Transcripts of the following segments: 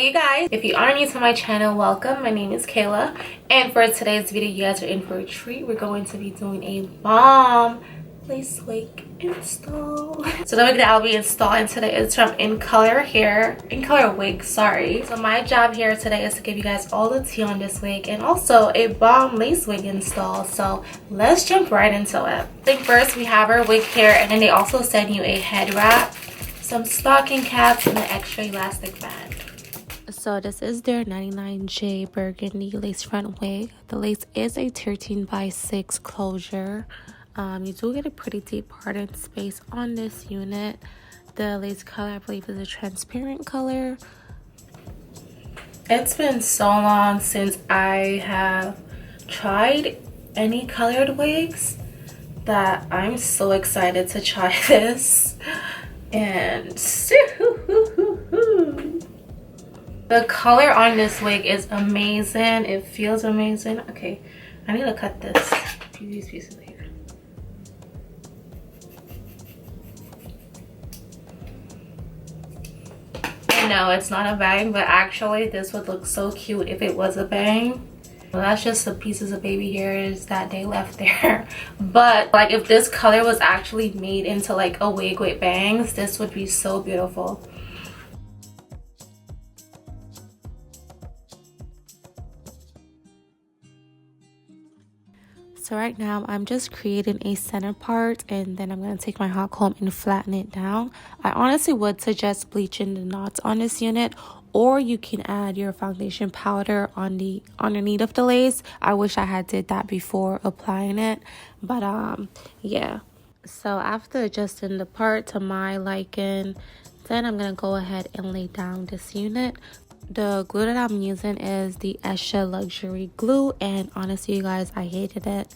you guys, if you are new to my channel, welcome. My name is Kayla, and for today's video you guys are in for a treat. We're going to be doing a bomb lace wig install. So the wig that I'll be installing today is from Incolorwig, sorry. So my job here today is to give you guys all the tea on this wig and also a bomb lace wig install. So let's jump right into it. I think first we have our wig here, and then they also send you a head wrap, some stocking caps, and an extra elastic band. So this is their 99J burgundy lace front wig. The lace is a 13x6 closure. You do get a pretty deep parted space on this unit. The lace color, I believe, is a transparent color. It's been so long since I have tried any colored wigs that I'm so excited to try this. And the color on this wig is amazing. It feels amazing. Okay, I need to cut this, these pieces here. I know it's not a bang, but actually this would look so cute if it was a bang. Well, that's just the pieces of baby hairs that they left there. But like if this color was actually made into like a wig with bangs, this would be so beautiful. So right now I'm just creating a center part, and then I'm going to take my hot comb and flatten it down. I honestly would suggest bleaching the knots on this unit, or you can add your foundation powder on the underneath of the lace. I wish I had did that before applying it, but yeah. So after adjusting the part to my liking, then I'm going to go ahead and lay down this unit. The glue that I'm using is the Esha Luxury Glue, and honestly you guys, I hated it.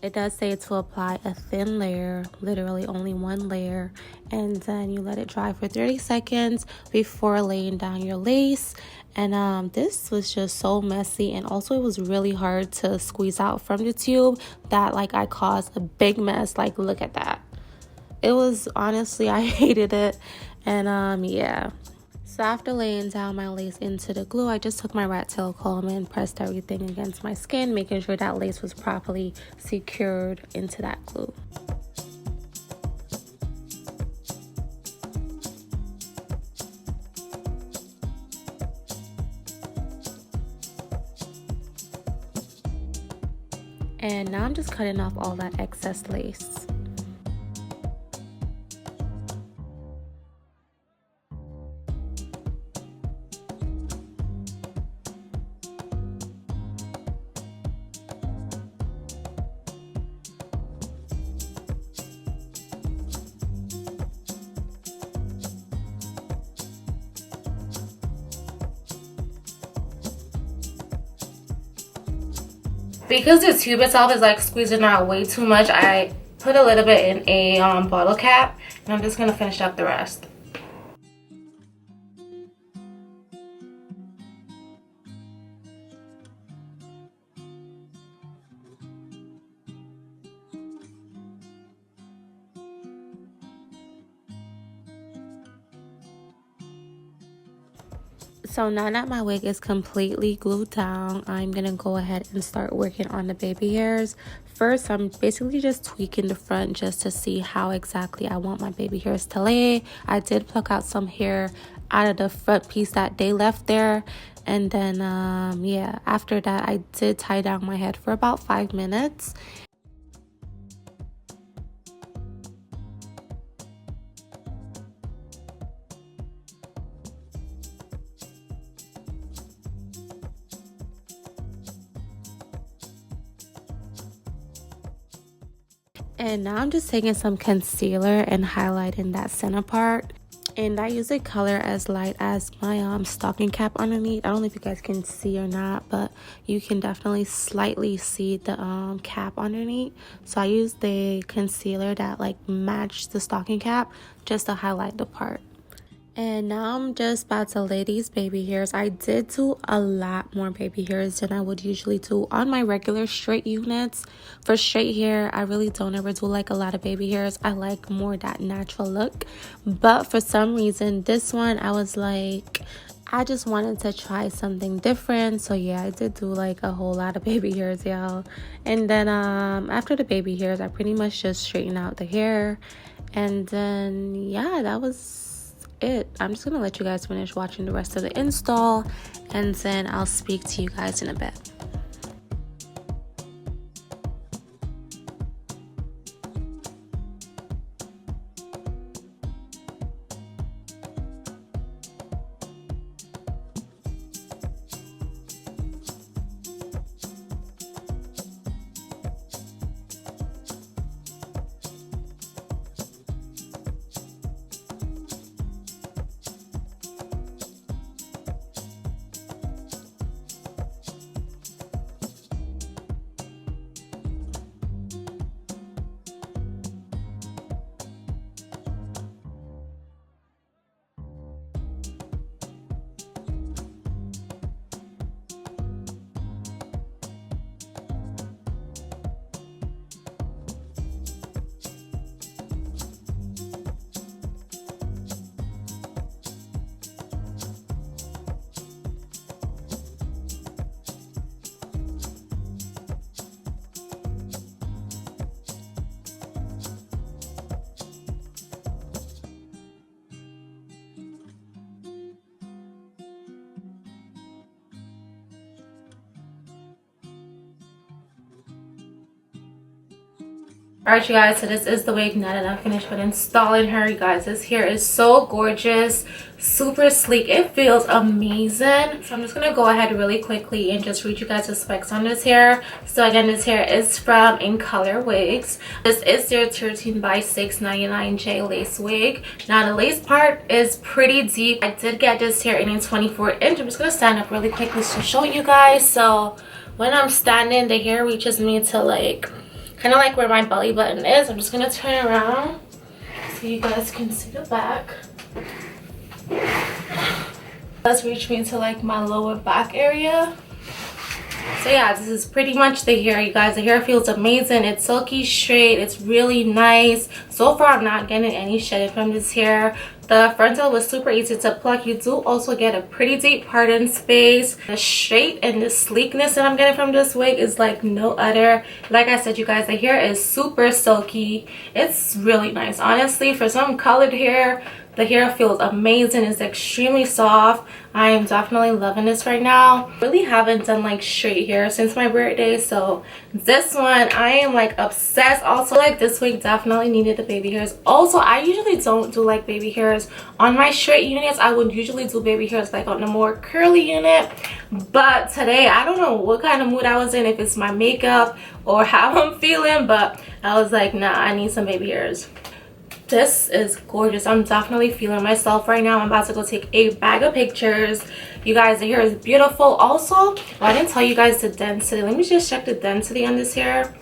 It does say to apply a thin layer, literally only one layer, and then you let it dry for 30 seconds before laying down your lace. And this was just so messy, and also it was really hard to squeeze out from the tube that like I caused a big mess. Like look at that. It was honestly, I hated it. And yeah. So after laying down my lace into the glue, I just took my rat tail comb and pressed everything against my skin, making sure that lace was properly secured into that glue. And now I'm just cutting off all that excess lace. Because the tube itself is like squeezing out way too much, I put a little bit in a bottle cap, and I'm just gonna finish up the rest. So now that my wig is completely glued down, I'm gonna go ahead and start working on the baby hairs. First, I'm basically just tweaking the front just to see how exactly I want my baby hairs to lay. I did pluck out some hair out of the front piece that they left there. And then, yeah, after that, I did tie down my head for about 5 minutes. And now I'm just taking some concealer and highlighting that center part. And I use a color as light as my stocking cap underneath. I don't know if you guys can see or not, but you can definitely slightly see the cap underneath. So I used the concealer that like matched the stocking cap just to highlight the part. And now I'm just about to lay these baby hairs. I did do a lot more baby hairs than I would usually do on my regular straight units. For straight hair, I really don't ever do like a lot of baby hairs. I like more that natural look. But for some reason, this one, I was like, I just wanted to try something different. So yeah, I did do like a whole lot of baby hairs, y'all. And then after the baby hairs, I pretty much just straightened out the hair. And then yeah, that was it. I'm just gonna let you guys finish watching the rest of the install, and then I'll speak to you guys in a bit. Alright you guys, so this is the wig now that I'm finished with installing her. You guys, this hair is so gorgeous, super sleek. It feels amazing. So I'm just gonna go ahead really quickly and just read you guys the specs on this hair. So again, this hair is from Incolorwig. This is their 13 by 699J lace wig. Now the lace part is pretty deep. I did get this hair in a 24-inch. I'm just gonna stand up really quickly to show you guys. So when I'm standing, the hair reaches me to like kind of like where my belly button is. I'm just gonna turn around so you guys can see the back. Let's reach me to like my lower back area. So yeah, this is pretty much the hair, you guys. The hair feels amazing. It's silky straight. It's really nice. So far I'm not getting any shedding from this hair. The frontal was super easy to pluck. You do also get a pretty deep parting space. The straight and the sleekness that I'm getting from this wig is like no other. Like I said, you guys, the hair is super silky. It's really nice. Honestly, for some colored hair, the hair feels amazing. It's extremely soft. I am definitely loving this right now. Really haven't done like straight hair since my birthday, so this one I am like obsessed. Also, like this wig definitely needed the baby hairs. Also, I usually don't do like baby hairs on my straight units. I would usually do baby hairs like on the more curly unit, but today I don't know what kind of mood I was in, if it's my makeup or how I'm feeling, but I was like, nah, I need some baby hairs. This is gorgeous. I'm definitely feeling myself right now. I'm about to go take a bag of pictures. You guys, the hair is beautiful. Also, I didn't tell you guys the density. Let me just check the density on this hair.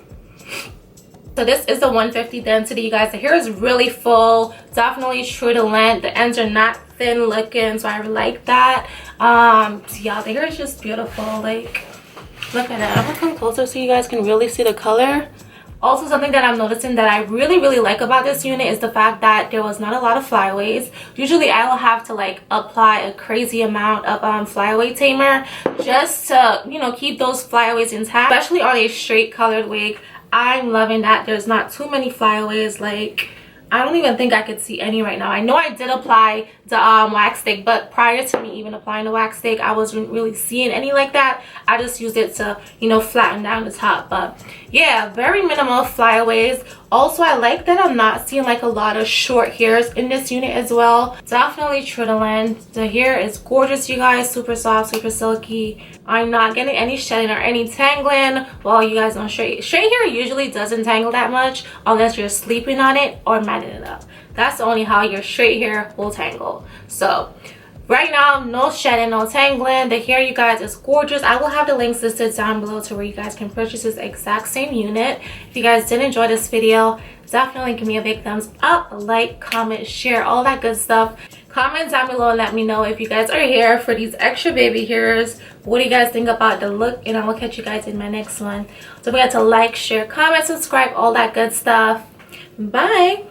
So this is the 150 density, you guys. The hair is really full, definitely true to length. The ends are not thin looking, so I like that. So yeah, the hair is just beautiful. Like, look at that. I'm gonna come closer so you guys can really see the color. Also, something that I'm noticing that I really like about this unit is the fact that there was not a lot of flyaways. Usually I will have to like apply a crazy amount of flyaway tamer just to, you know, keep those flyaways intact, especially on a straight colored wig. I'm loving that there's not too many flyaways. Like, I don't even think I could see any right now. I know I did apply the wax stick, but prior to me even applying the wax stick, I wasn't really seeing any like that. I just used it to, you know, flatten down the top. But yeah, very minimal flyaways. Also, I like that I'm not seeing like a lot of short hairs in this unit as well. Definitely true to length. The hair is gorgeous, you guys. Super soft, super silky. I'm not getting any shedding or any tangling. Well, you guys know straight hair usually doesn't tangle that much unless you're sleeping on it or matting it up. That's only how your straight hair will tangle. So right now, no shedding, no tangling. The hair, you guys, is gorgeous. I will have the links listed down below to where you guys can purchase this exact same unit. If you guys did enjoy this video, definitely give me a big thumbs up, like, comment, share, all that good stuff. Comment down below and let me know if you guys are here for these extra baby hairs. What do you guys think about the look? And I will catch you guys in my next one. Don't forget to like, share, comment, subscribe, all that good stuff. Bye.